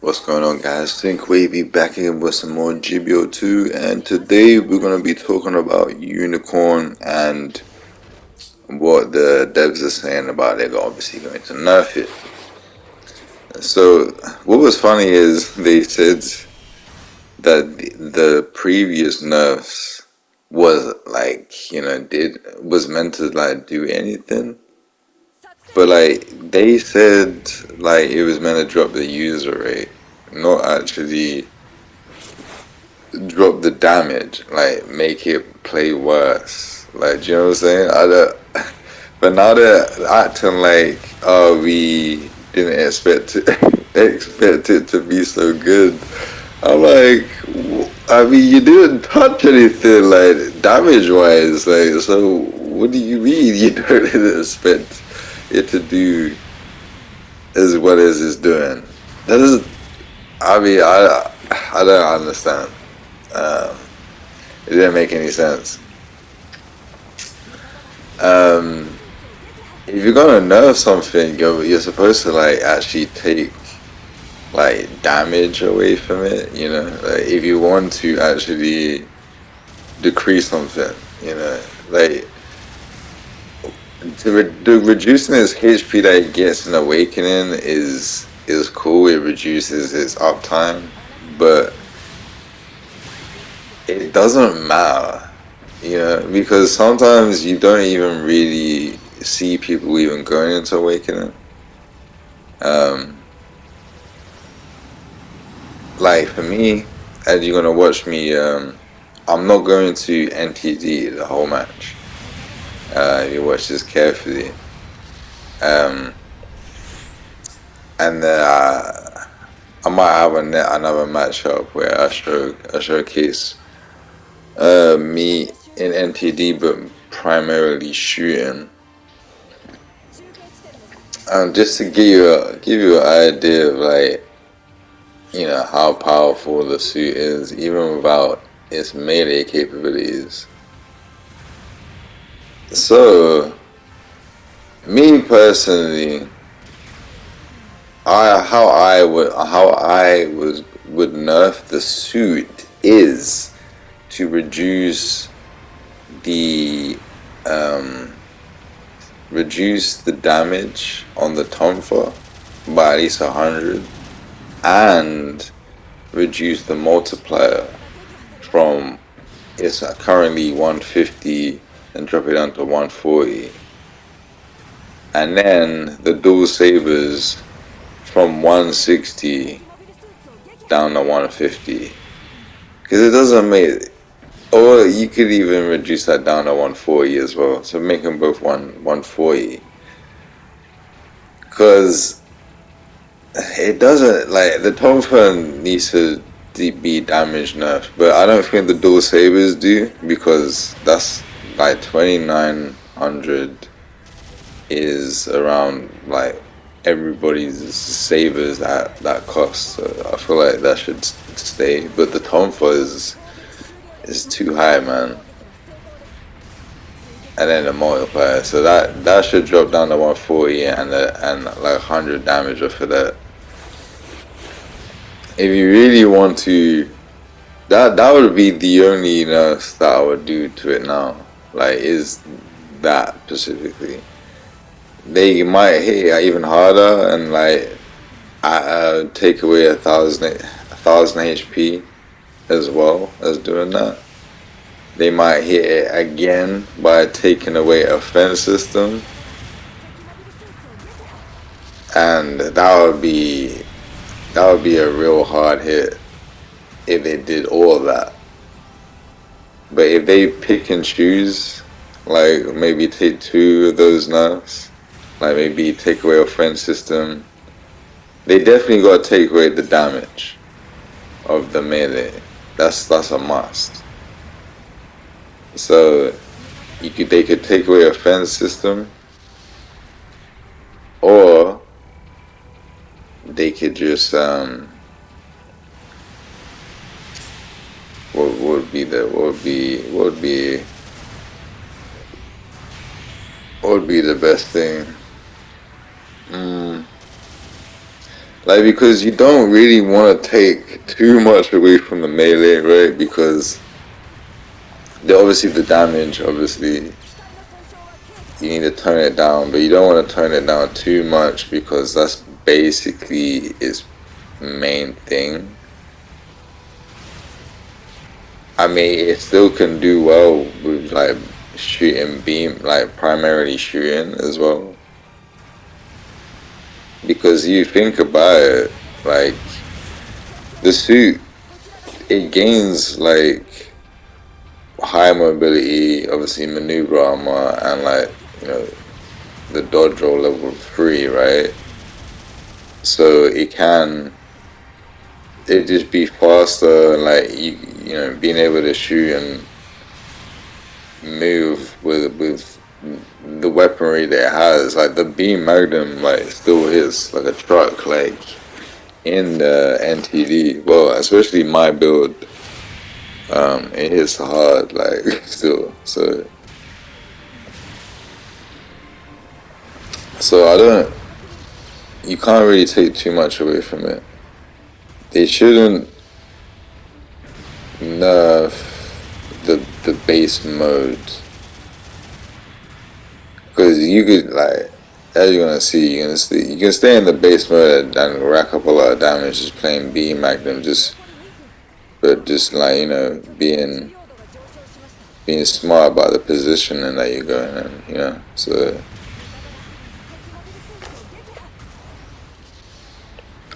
What's going on, guys? Think Wavy back again with some more GBO2, and today we're going to be talking about Unicorn and what the devs are saying about it. They're obviously going to nerf it. So, what was funny is they said that the previous nerfs was was meant to do anything, but they said it was meant to drop the user rate, not actually drop the damage, make it play worse. Do you know what I'm saying? I don't, but now they're acting like, oh, we didn't expect it to be so good. I'm like, I mean, you didn't touch anything damage wise. So what do you mean you don't expect it to do as well as it's doing? That is, I mean, I don't understand. It didn't make any sense. If you're gonna nerf something, you're supposed to actually take damage away from it. You know, if you want to actually decrease something, you know, reducing its HP that it gets in Awakening is cool. It reduces its uptime, but it doesn't matter, you know, because sometimes you don't even really see people even going into Awakening. For me, as you're gonna watch me, I'm not going to NTD the whole match. If you watch this carefully, and I might have another matchup where I showcase me in NTD, but primarily shooting. Just to give you an idea of how powerful the suit is, even without its melee capabilities. So, me personally, how I would nerf the suit is to reduce the damage on the Tonfa by at least 100, and reduce the multiplier from it's currently 150 and drop it down to 140, and then the dual sabers from 160 down to 150, because it doesn't make. Or you could even reduce that down to 140 as well. So make them both 140. Because it doesn't, the Tonfa needs to be damage nerfed. But I don't think the dual sabers do, because that's 2900 is around everybody's sabers at that cost. So I feel like that should stay. But the Tonfa is too high, man. And then the multiplier, so that should drop down to 140 and 100 damage off of that. If you really want to, that would be the only nerf that I would do to it now. Is that specifically? They might hit it even harder and take away 1,000 HP as well as doing that. They might hit it again by taking away a fence system, and that would be a real hard hit if they did all of that. But if they pick and choose, maybe take 2 of those nerfs, maybe take away a fence system, they definitely got to take away the damage of the melee. That's a must. So they could take away a fence system, or they could just what would be the best thing? Like, because you don't really want to take too much away from the melee, right? Because obviously the damage, obviously you need to turn it down, but you don't want to turn it down too much because that's basically its main thing. I mean, it still can do well with like shooting beam, like primarily shooting as well. Because you think about it, like the suit, it gains like high mobility, obviously maneuver armor, and like the dodge roll level 3, right? So it just be faster, and like being able to shoot and move with the weaponry that it has. Like the beam magnum, like still hits like a truck, like in the NTD. Well, especially my build, it hits hard, like still. So I don't. You can't really take too much away from it. They shouldn't nerf the base mode, because you could like, as you're gonna see, you can stay in the base mode and rack up a lot of damage just playing B Magnum, but just like being smart about the positioning that you're going in, So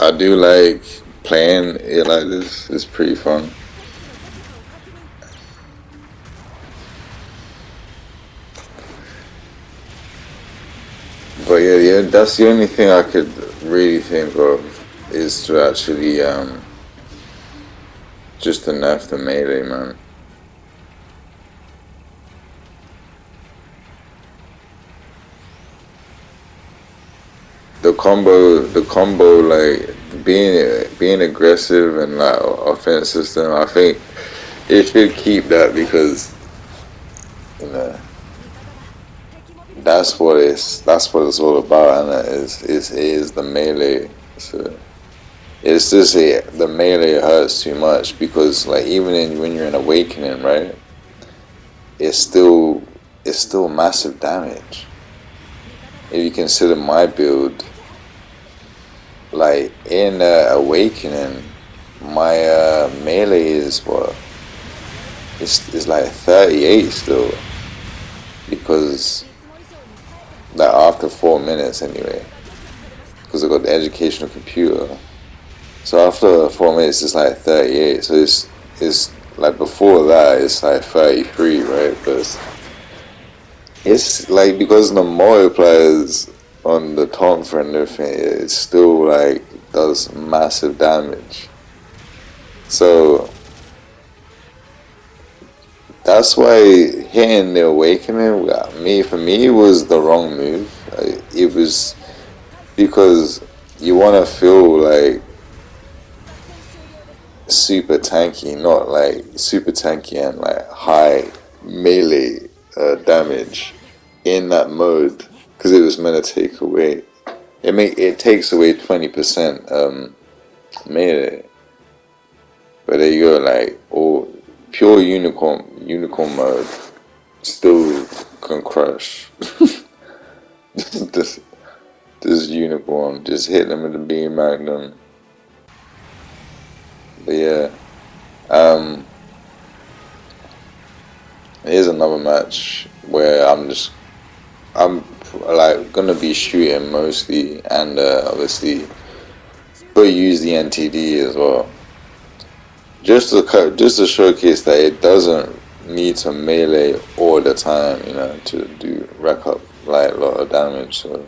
I do like playing it like this. It's pretty fun. But yeah, that's the only thing I could really think of, is to actually just to nerf the melee, man. The combo, like being aggressive and like offense system. I think it should keep that, because you know that's what it's all about, and it is the melee. So it's just the melee hurts too much, because like even when you're in awakening, right? It's still massive damage. If you consider my build, like in awakening, my melee is what? It's like 38 still, because like after 4 minutes anyway, because I got the educational computer. So after 4 minutes, it's like 38. So it's like before that, it's like 33, right? But it's like, because the multipliers on the taunt and everything, it still like does massive damage. So that's why hitting the awakening, for me, it was the wrong move. It was because you want to feel like super tanky, not like super tanky and like high melee damage in that mode, because it was meant to take away. It takes away 20% melee, but there you go, like pure unicorn mode still can crush. this this unicorn just hit them with the beam magnum. But yeah, here's another match where I'm like gonna be shooting mostly, and obviously but use the NTD as well, just to showcase that it doesn't need to melee all the time, to do rack up like a lot of damage. So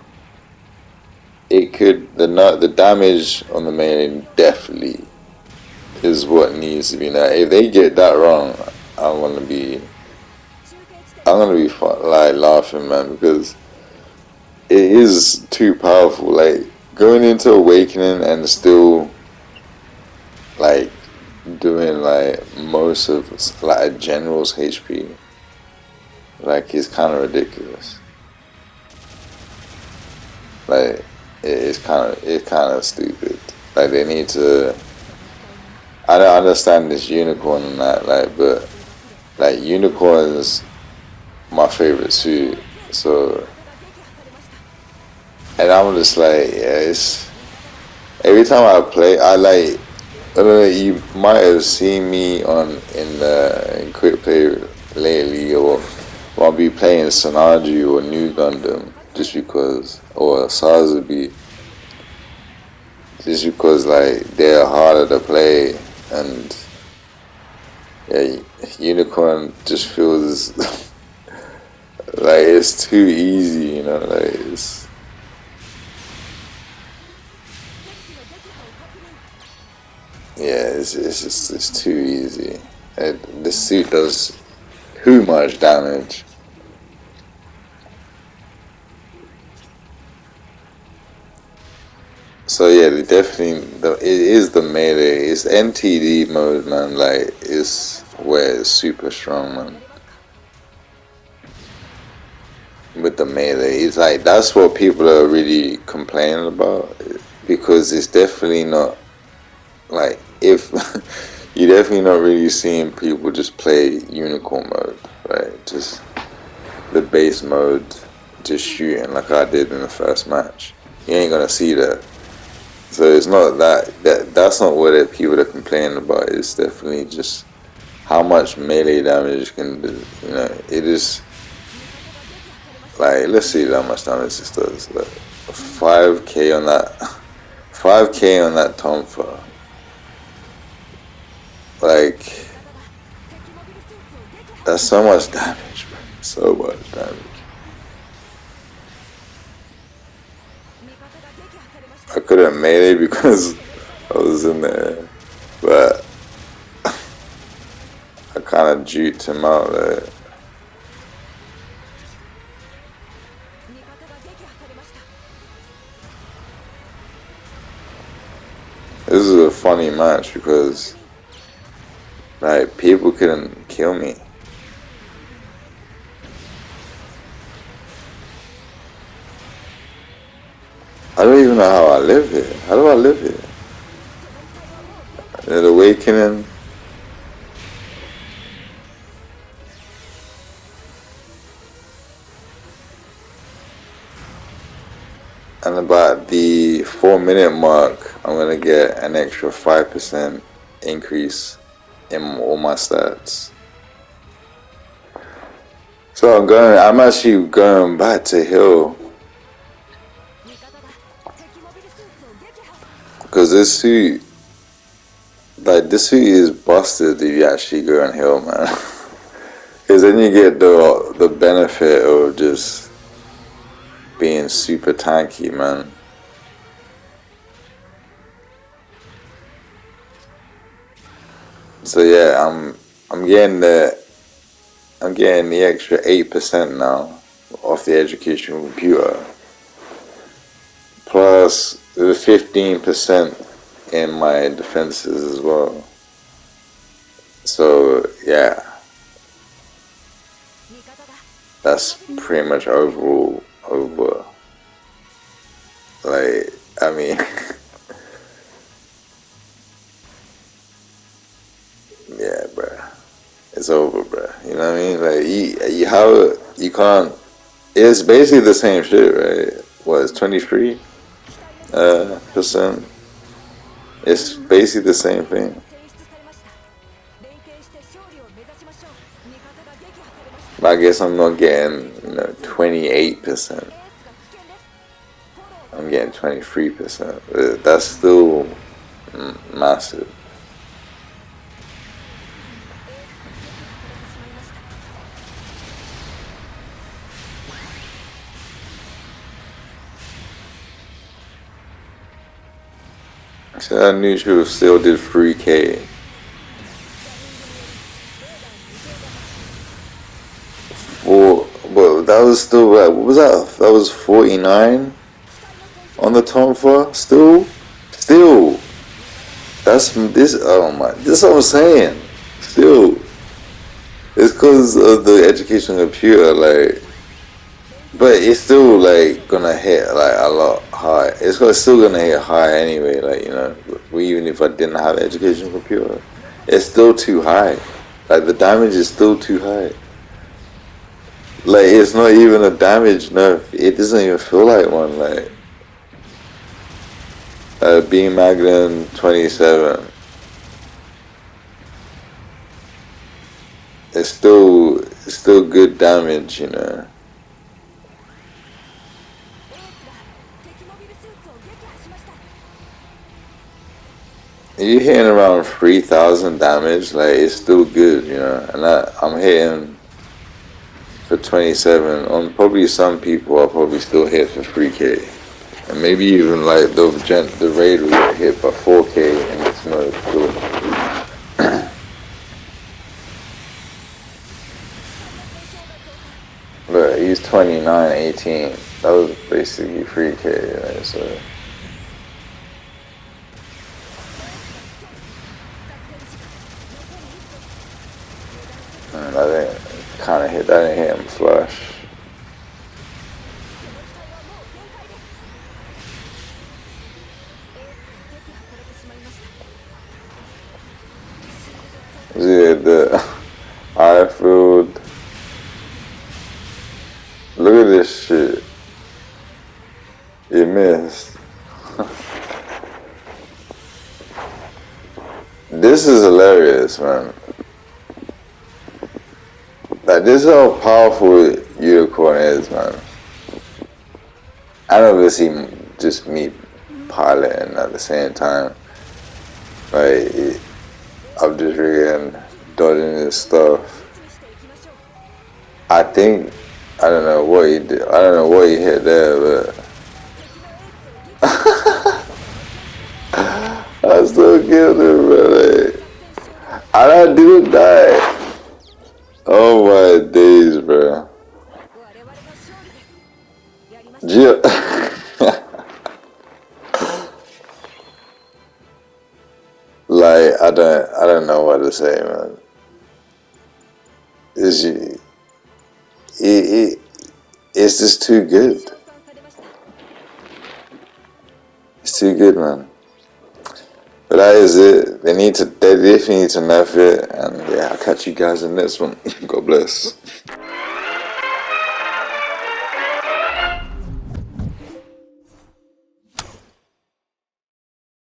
it could the damage on the melee definitely is what needs to be. Now if they get that wrong, I'm gonna be like laughing, man, because it is too powerful. Like going into awakening and still like doing like most of like a general's HP, like it's kind of ridiculous. Like it's kind of stupid. Like they need to. I don't understand this unicorn and that, like, but like unicorn is my favorite suit. So, and I'm just like, yeah, it's every time I play, I like. I don't know. You might have seen me in quick play lately, or I'll be playing Sonaji or New Gundam just because, or Sazabi, just because like they're harder to play, and yeah, Unicorn just feels like it's too easy, you know, like it's. Yeah, it's too easy. The suit does too much damage. So yeah, it is the melee. It's NTD mode, man. Like it's where it's super strong, man. With the melee, it's like that's what people are really complaining about because it's definitely not like if you're definitely not really seeing people just play unicorn mode, right? Just the base mode, just shooting like I did in the first match. You ain't gonna see that. So it's not that's not what people are complaining about. It's definitely just how much melee damage can do. You know, it is like let's see how much damage this does. Like 5k on that, 5k on that Tonfa. Like that's so much damage, man. So much damage. I couldn't melee because I was in there, but I kind of juked him out there. This is a funny match because like people couldn't kill me. I don't even know how I live here. How do I live here? An awakening. And about the 4-minute mark, I'm gonna get an extra 5% increase in all my stats. So I'm actually going back to Hill. Because this suit is busted if you actually go on Hill, man. Because then you get the benefit of just being super tanky, man. So yeah, I'm getting the extra 8% now off the educational computer, plus the 15% in my defenses as well. So yeah, that's pretty much overall over. Like I mean, yeah, bruh, it's over, bruh. You know what I mean? Like you can't. It's basically the same shit, right? What is 23%? It's basically the same thing. But I guess I'm not getting 28%. I'm getting 23%. That's still massive. So that neutral still did 3k. But that was still what was that? That was 49 on the Tonfa. Still. That's this. Oh my! This is what I'm saying. Still, it's because of the education computer. Like, but it's still like gonna hit like a lot high. Still gonna hit high anyway. Like even if I didn't have education computer, it's still too high. Like the damage is still too high. Like it's not even a damage nerf. It doesn't even feel like one. Like Beam Magnum 27. It's still good damage. You're hitting around 3,000 damage. Like it's still good. And I'm hitting for 27. On probably some people, I'll probably still hit for 3K. And maybe even like the raid will get hit by 4K in this mode. Cool. But he's 2918. That was basically 3K, right? So that didn't kind of hit. That didn't hit him flush. Yeah, the I field. Look at this shit. It missed. This is hilarious, man. Like, this is how powerful Unicorn is, man. I don't see just me piloting at the same time. Like, I'm just really dodging this stuff. I think, I don't know what he did. I don't know what he hit there, but I still killed him, bro. Like, I didn't die. Oh my days, bro. Like I don't know what to say, man. It's just too good. It's too good, man. But that is it. They definitely need to nerf it, and yeah, I'll catch you guys in the next one. God bless.